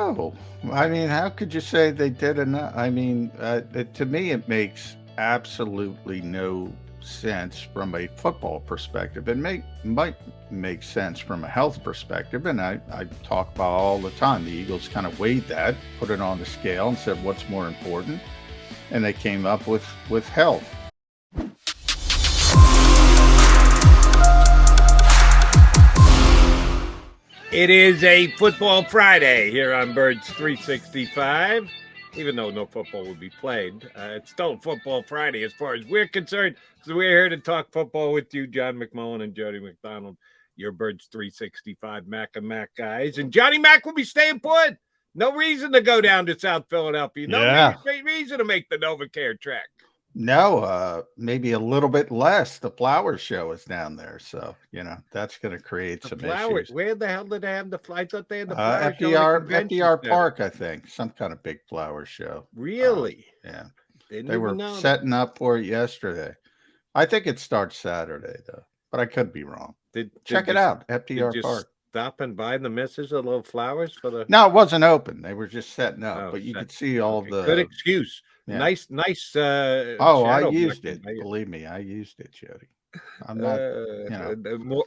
No, I mean, how could you say they did enough? I mean, to me, it makes absolutely no sense from a football perspective. Might make sense from a health perspective, and I talk about all the time. The Eagles kind of weighed that, put it on the scale, and said, "What's more important?" And they came up with health. It is a football Friday here on Birds 365. Even though no football will be played, it's still football Friday as far as we're concerned. So we're here to talk football with you, John McMullen and Jody McDonald, your Birds 365 Mac and Mac guys. And Johnny Mac will be staying put. No reason to go down to South Philadelphia. No reason to make the NovaCare trek. No, maybe a little bit less. The Flowers show is down there, so that's going to create some issues. Where the hell did they have the? I thought they had the Flowers show FDR Park, I think, some kind of big flower show. Really? Yeah, Didn't they were setting up for it yesterday. I think it starts Saturday though, but I could be wrong. Check it out, FDR Park. Stop and buy the missus a little flowers for the. No, it wasn't open. They were just setting up, but you could see all the good excuse. Yeah. Nice. I used it. Believe me, I used it, Jody. I'm not.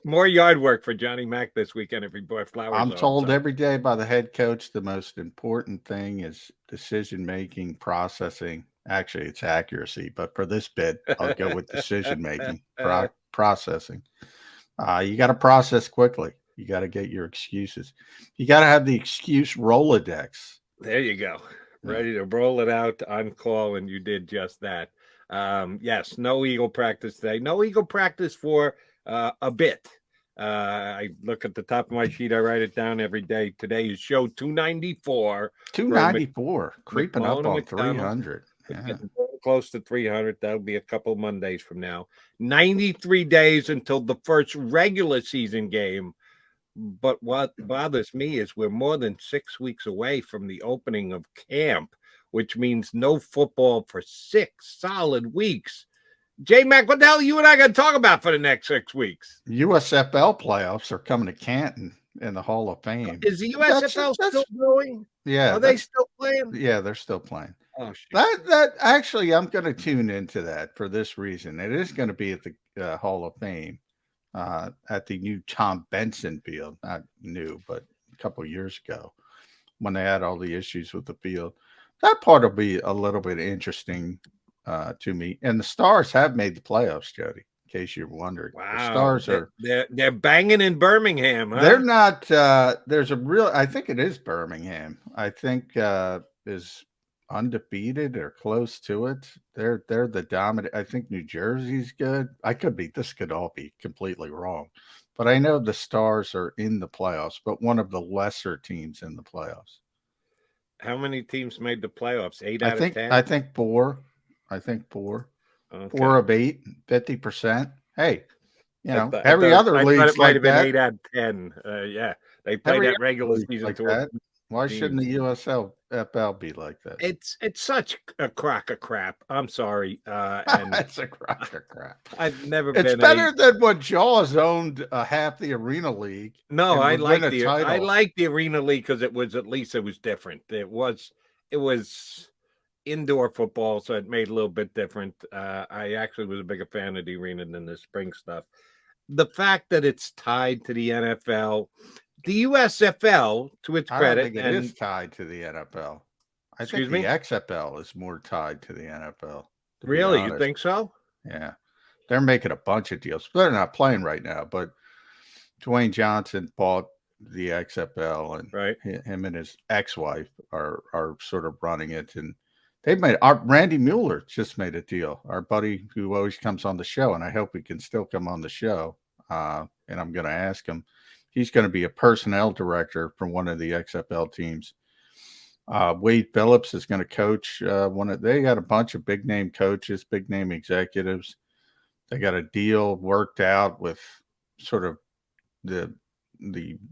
More yard work for Johnny Mac this weekend if he bought flowers. I'm told every day by the head coach the most important thing is decision making, processing. Actually, it's accuracy, but for this bit, I'll go with decision making, processing. You got to process quickly. You got to get your excuses. You got to have the excuse Rolodex. There you go. Ready to roll it out on call, and you did just that. Yes, no Eagle practice today. No Eagle practice for a bit. I look at the top of my sheet. I write it down every day. Today is show 294. 294, creeping up on 300. Yeah. Close to 300. That'll be a couple Mondays from now. 93 days until the first regular season game. But what bothers me is we're more than 6 weeks away from the opening of camp, which means no football for 6 solid weeks. J-Mac, what the hell are you and I going to talk about for the next 6 weeks? USFL playoffs are coming to Canton in the Hall of Fame. Is the USFL still going? Yeah. Are they still playing? Yeah, they're still playing. Oh, shit. That actually, I'm going to tune into that for this reason. It is going to be at the Hall of Fame. At the new Tom Benson field, not new, but a couple of years ago when they had all the issues with the field. That part will be a little bit interesting to me. And the Stars have made the playoffs, Jody, in case you're wondering. Wow. The Stars they're banging in Birmingham, huh? They're not there's a real I think it is Birmingham. I think is undefeated or close to it. They're the dominant. I think New Jersey's good. This could all be completely wrong, but I know the Stars are in the playoffs, but one of the lesser teams in the playoffs. How many teams made the playoffs? 8 out of 10? I think 4. Okay. 4 of 8, 50%. Hey, every other league. It might have been 8 out of 10. Yeah, they played that regular season like that. Why shouldn't the USFL be like that? It's such a crock of crap. I'm sorry. It's a crock of crap. I've never been. It's better than when Jaws owned half the Arena League. No, I like the Arena League because it was different. It was indoor football, so it made it a little bit different. I actually was a bigger fan of the Arena than the spring stuff. The fact that it's tied to the NFL. The USFL, to its credit, I don't think it is tied to the NFL. I think the XFL is more tied to the NFL. Really? You think so? Yeah. They're making a bunch of deals. They're not playing right now, but Dwayne Johnson bought the XFL, and him and his ex-wife are sort of running it. And they've made Randy Mueller just made a deal. Our buddy who always comes on the show, and I hope he can still come on the show. And I'm going to ask him. He's going to be a personnel director for one of the XFL teams. Wade Phillips is going to coach they got a bunch of big name coaches, big name executives. They got a deal worked out with sort of the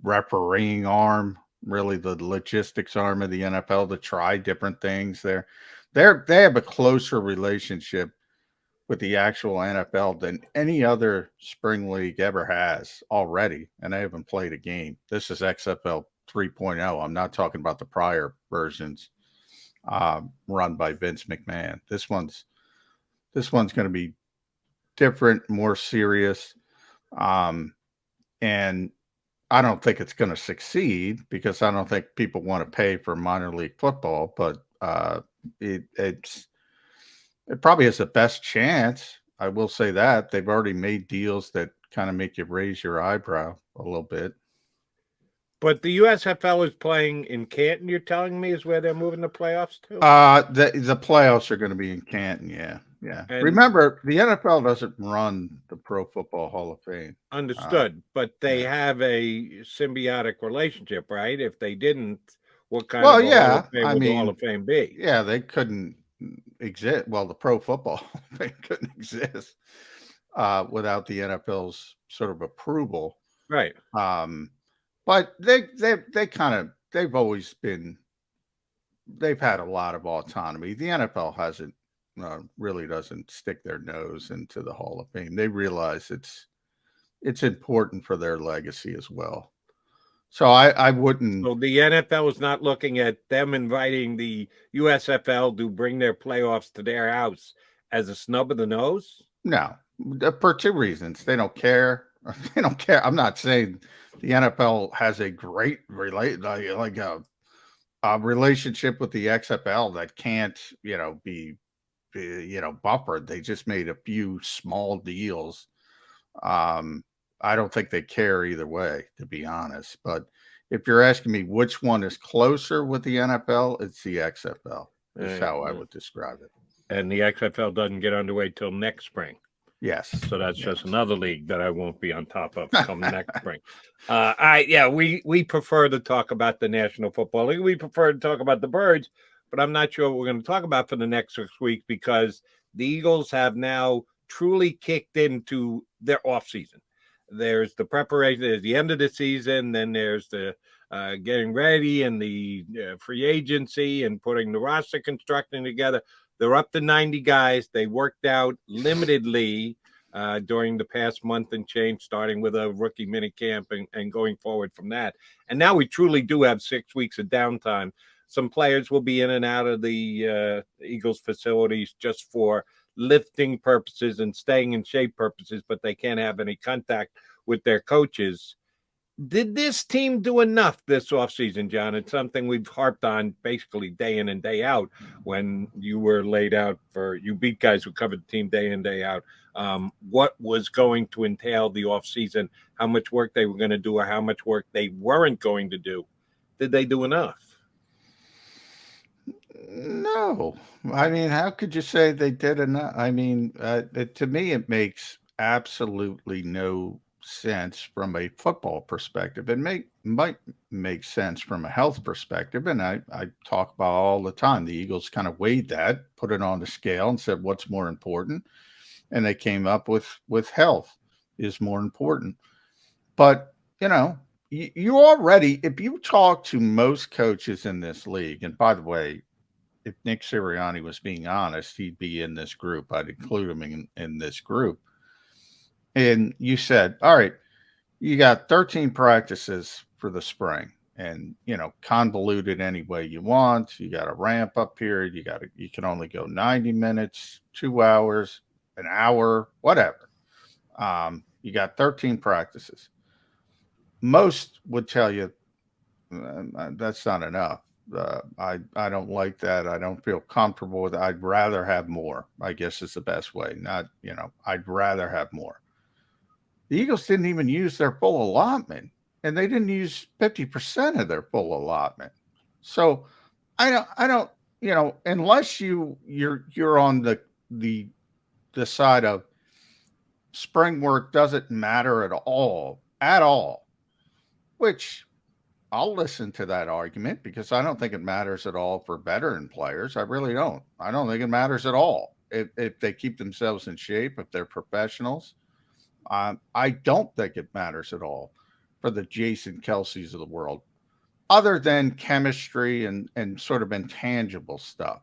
refereeing arm, really the logistics arm of the NFL to try different things there. They have a closer relationship with the actual NFL than any other spring league ever has already, and they haven't played a game. This is XFL 3.0. I'm not talking about the prior versions run by Vince McMahon. This one's going to be different, more serious, and I don't think it's going to succeed because I don't think people want to pay for minor league football. But it probably has the best chance. I will say that they've already made deals that kind of make you raise your eyebrow a little bit. But the USFL is playing in Canton, you're telling me, is where they're moving the playoffs to? The playoffs are going to be in Canton, yeah. And remember, the NFL doesn't run the Pro Football Hall of Fame. Understood. But they have a symbiotic relationship, right? If they didn't, what kind of Hall of Fame would the Hall of Fame be? Yeah, they couldn't exist. Well, the Pro Football they couldn't exist without the NFL's sort of approval. Right. But they've always been, they've had a lot of autonomy. The NFL hasn't really doesn't stick their nose into the Hall of Fame. They realize it's important for their legacy as well. So I wouldn't. So the NFL is not looking at them inviting the USFL to bring their playoffs to their house as a snub of the nose? No, for two reasons. They don't care. They don't care. I'm not saying the NFL has a great a relationship with the XFL that can't, be buffered. They just made a few small deals. I don't think they care either way, to be honest. But if you're asking me which one is closer with the NFL, it's the XFL. Is how I would describe it. And the XFL doesn't get underway till next spring. Yes. So that's just another league that I won't be on top of come next spring. We prefer to talk about the National Football League. We prefer to talk about the Birds, but I'm not sure what we're going to talk about for the next 6 weeks because the Eagles have now truly kicked into their offseason. There's the preparation, there's the end of the season, then there's the getting ready and the free agency and putting the roster constructing together. They're up to 90 guys. They worked out limitedly during the past month and change, starting with a rookie minicamp and going forward from that. And now we truly do have 6 weeks of downtime. Some players will be in and out of the Eagles facilities just for lifting purposes and staying in shape purposes, but they can't have any contact with their coaches. Did this team do enough this offseason, John? It's something we've harped on basically day in and day out when you were laid out you beat guys who covered the team day in, day out. What was going to entail the offseason, how much work they were going to do or how much work they weren't going to do. Did they do enough? No. I mean, how could you say they did enough? I mean, to me, it makes absolutely no sense from a football perspective. It might make sense from a health perspective. And I talk about all the time. The Eagles kind of weighed that, put it on the scale and said, what's more important? And they came up with health is more important. But, you already, if you talk to most coaches in this league, and by the way, if Nick Sirianni was being honest, he'd be in this group. I'd include him in this group. And you said, all right, you got 13 practices for the spring and, convoluted any way you want. You got a ramp up period. You can only go 90 minutes, 2 hours, an hour, whatever. You got 13 practices. Most would tell you that's not enough. I don't like that. I don't feel comfortable with it. I'd rather have more, I guess is the best way. I'd rather have more. The Eagles didn't even use their full allotment, and they didn't use 50% of their full allotment. So I don't, unless you're on the side of spring work doesn't matter at all, which I'll listen to that argument because I don't think it matters at all for veteran players. I really don't. I don't think it matters at all if they keep themselves in shape, if they're professionals. I don't think it matters at all for the Jason Kelce's of the world, other than chemistry and sort of intangible stuff.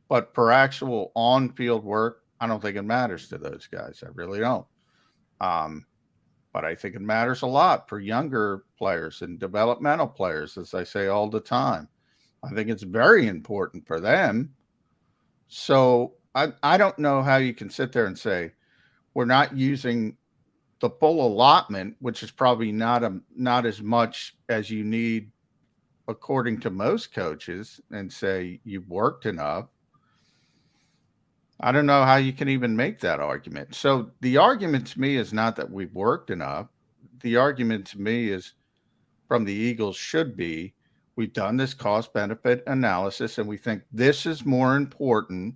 But for actual on-field work, I don't think it matters to those guys. I really don't. but I think it matters a lot for younger players and developmental players, as I say all the time. I think it's very important for them. So I don't know how you can sit there and say we're not using the full allotment, which is probably not as much as you need according to most coaches, and say you've worked enough. I don't know how you can even make that argument. So the argument to me is not that we've worked enough. The argument to me is from the Eagles should be we've done this cost benefit analysis and we think this is more important,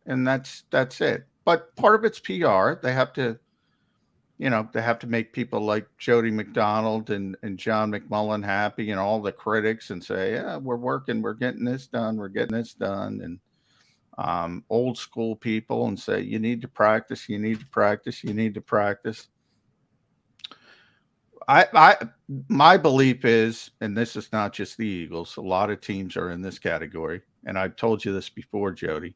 and that's it. But part of it's PR. They have to, they have to make people like Jody McDonald and John McMullen happy, and all the critics, and say, yeah, we're working, we're getting this done, and old school people, and say, you need to practice, you need to practice, you need to practice. My belief is, and this is not just the Eagles, a lot of teams are in this category, and I've told you this before, Jody.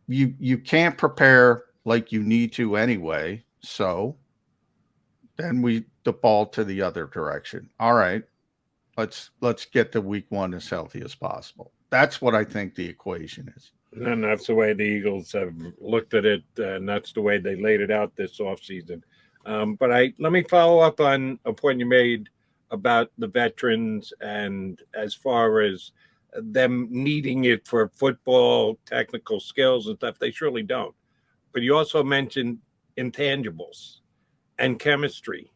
You can't prepare like you need to anyway, so then we default to the other direction. All right, let's get the week one as healthy as possible. That's what I think the equation is. And that's the way the Eagles have looked at it, and that's the way they laid it out this offseason. But let me follow up on a point you made about the veterans, and as far as them needing it for football, technical skills and stuff, they surely don't. But you also mentioned intangibles and chemistry.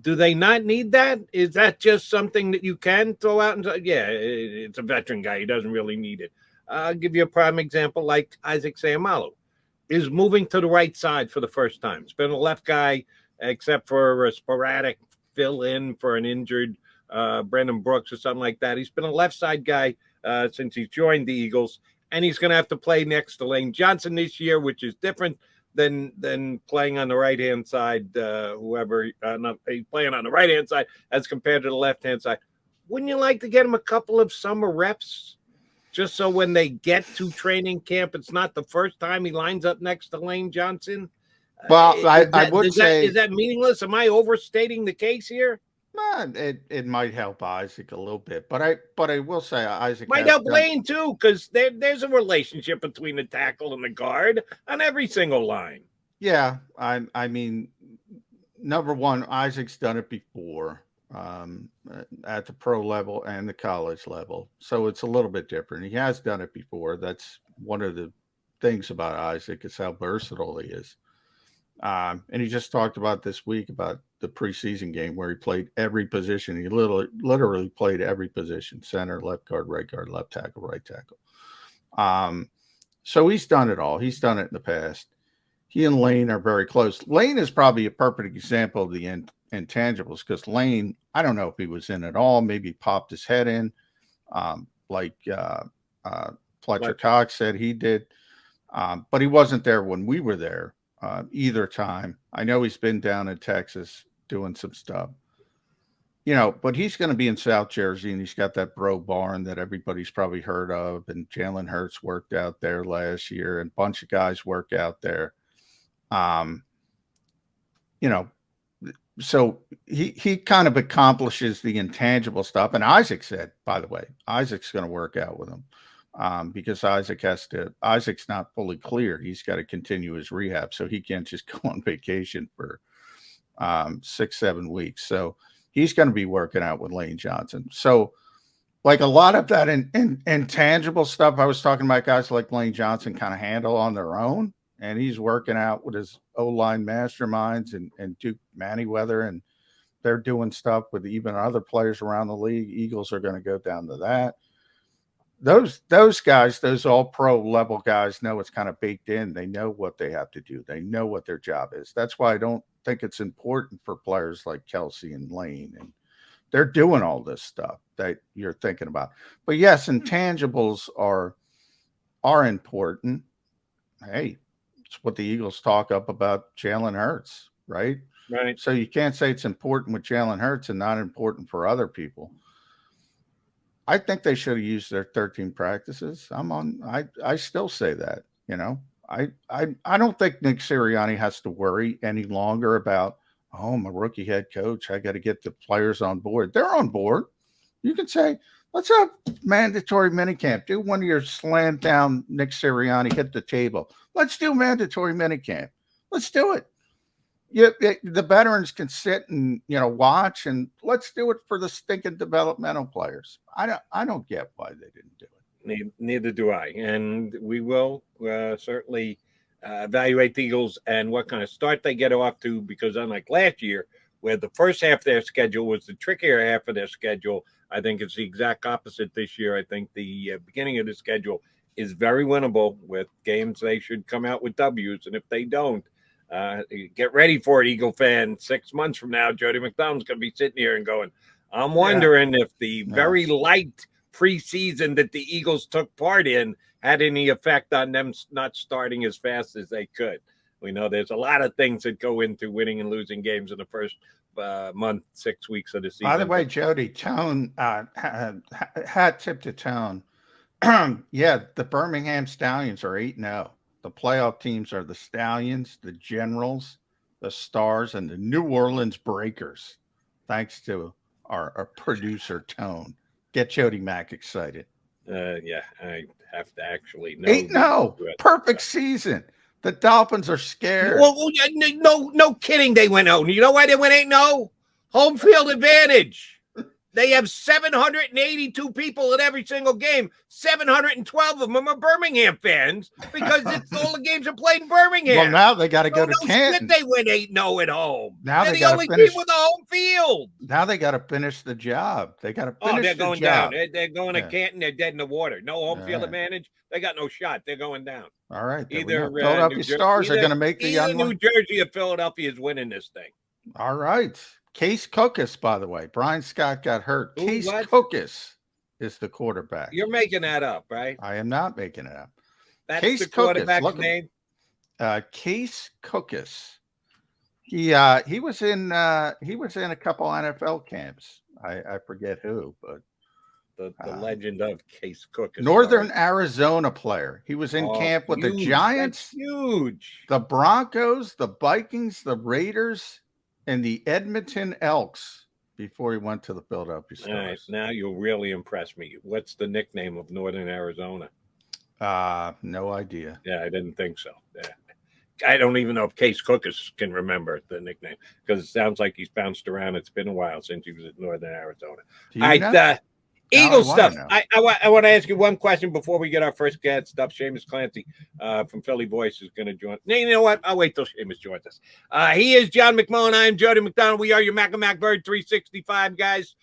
Do they not need that? Is that just something that you can throw out and say, yeah, it's a veteran guy, he doesn't really need it? I'll give you a prime example, like Isaac Seumalo is moving to the right side for the first time. It's been a left guy, except for a sporadic fill-in for an injured Brandon Brooks or something like that. He's been a left side guy since he's joined the Eagles, and he's going to have to play next to Lane Johnson this year, which is different than playing on the right-hand side, he's playing on the right-hand side as compared to the left-hand side. Wouldn't you like to get him a couple of summer reps, just so when they get to training camp, it's not the first time he lines up next to Lane Johnson? Well, I would say... Is that meaningless? Am I overstating the case here? It might help Isaac a little bit, but I will say Isaac might help Lane too, because there's a relationship between the tackle and the guard on every single line. Yeah, I mean, number one, Isaac's done it before at the pro level and the college level, so it's a little bit different. He has done it before. That's one of the things about Isaac, is how versatile he is. And he just talked about this week about the preseason game where he played every position. He literally played every position: center, left guard, left tackle, right tackle. So he's done it all. He's done it in the past. He and Lane are very close. Lane is probably a perfect example of the intangibles, because Lane, I don't know if he was in at all. Maybe popped his head in, like Fletcher Cox said he did. But he wasn't there when we were there. Either time. I know he's been down in Texas doing some stuff, but he's going to be in South Jersey, and he's got that bro barn that everybody's probably heard of. And Jalen Hurts worked out there last year, and a bunch of guys work out there. So he kind of accomplishes the intangible stuff. And Isaac said, by the way, Isaac's going to work out with him. Because Isaac's not fully cleared. He's got to continue his rehab, so he can't just go on vacation for 6-7 weeks. So he's going to be working out with Lane Johnson. So like a lot of that intangible stuff I was talking about, guys like Lane Johnson kind of handle on their own, and he's working out with his O-line masterminds and Duke Manyweather, and they're doing stuff with even other players around the league. Eagles are going to go down to that. Those guys, those all pro level guys, know it's kind of baked in. They know what they have to do. They know what their job is. That's why I don't think it's important for players like Kelsey and Lane, and they're doing all this stuff that you're thinking about. But yes, intangibles are important. Hey, it's what the Eagles talk up about Jalen Hurts, right? Right. So you can't say it's important with Jalen Hurts and not important for other people. I think they should have used their 13 practices. I still say that, I don't think Nick Sirianni has to worry any longer about, oh, I'm a rookie head coach. I got to get the players on board. They're on board. You can say, let's have mandatory minicamp. Do one of your slam down Nick Sirianni, hit the table. Let's do mandatory minicamp. Let's do it. The veterans can sit and watch, and let's do it for the stinking developmental players. I don't get why they didn't do it. Neither do I, and we will certainly evaluate the Eagles and what kind of start they get off to, because unlike last year, where the first half of their schedule was the trickier half of their schedule, I think it's the exact opposite this year. I think the beginning of the schedule is very winnable with games they should come out with W's, and if they don't, get ready for it, Eagle fan. 6 months from now, Jody McDonald's going to be sitting here and going, I'm wondering if the very light preseason that the Eagles took part in had any effect on them not starting as fast as they could. We know there's a lot of things that go into winning and losing games in the first month, 6 weeks of the season. By the way, Jody, Tone, hat tip to Tone. Yeah, the Birmingham Stallions are 8-0. The playoff teams are the Stallions, the Generals, the Stars, and the New Orleans Breakers. Thanks to our producer, Tone. Get Jody Mack excited. Yeah, I have to actually know. 8-0. Perfect season. The Dolphins are scared. Well, no kidding. They went 0. You know why they went 8-0? Home field advantage. They have 782 people at every single game. 712 of them are Birmingham fans because all the games are played in Birmingham. Well, now they got to go to Canton. They went 8-0 at home. Now they're the only team with a home field. Now they got to finish the job. They got to finish they're going down. They're going to Canton. They're dead in the water. No home field advantage. They got no shot. They're going down. All right. Either Philadelphia Stars are going to make the New Jersey or Philadelphia is winning this thing. All right. Case Cookus, by the way. Brian Scott got hurt. Case Cookus is the quarterback. You're making that up, right? I am not making it up. That's Case the quarterback's name? Case Cookus. He was in a couple NFL camps. I forget who, but the legend of Case Cookus. Northern Arizona player. He was in camp with the Giants. That's huge. The Broncos, the Vikings, the Raiders, and the Edmonton Elks before he went to the Philadelphia Stars. All right, now you'll really impress me. What's the nickname of Northern Arizona? No idea. Yeah, I didn't think so. Yeah. I don't even know if Case Cookus can remember the nickname because it sounds like he's bounced around. It's been a while since he was at Northern Arizona. All right, Eagles stuff. I want to ask you one question before we get our first guest stuff. Seamus Clancy from Philly Voice is going to join. You know what? I'll wait till Seamus joins us. He is John McMullen. I am Jody McDonald. We are your Mac and Mac Bird 365 guys.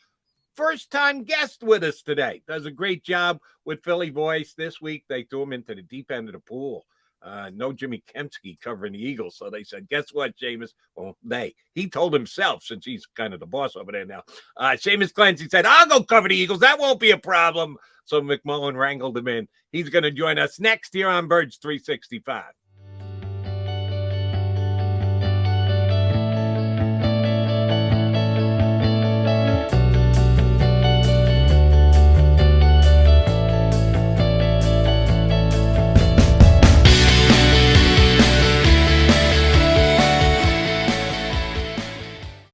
First-time guest with us today. Does a great job with Philly Voice. This week, they threw him into the deep end of the pool. No Jimmy Kempski covering the Eagles. So they said, guess what, Seamus? Well, he told himself, since he's kind of the boss over there now. Seamus Clancy said, I'll go cover the Eagles. That won't be a problem. So McMullen wrangled him in. He's going to join us next here on Birds 365.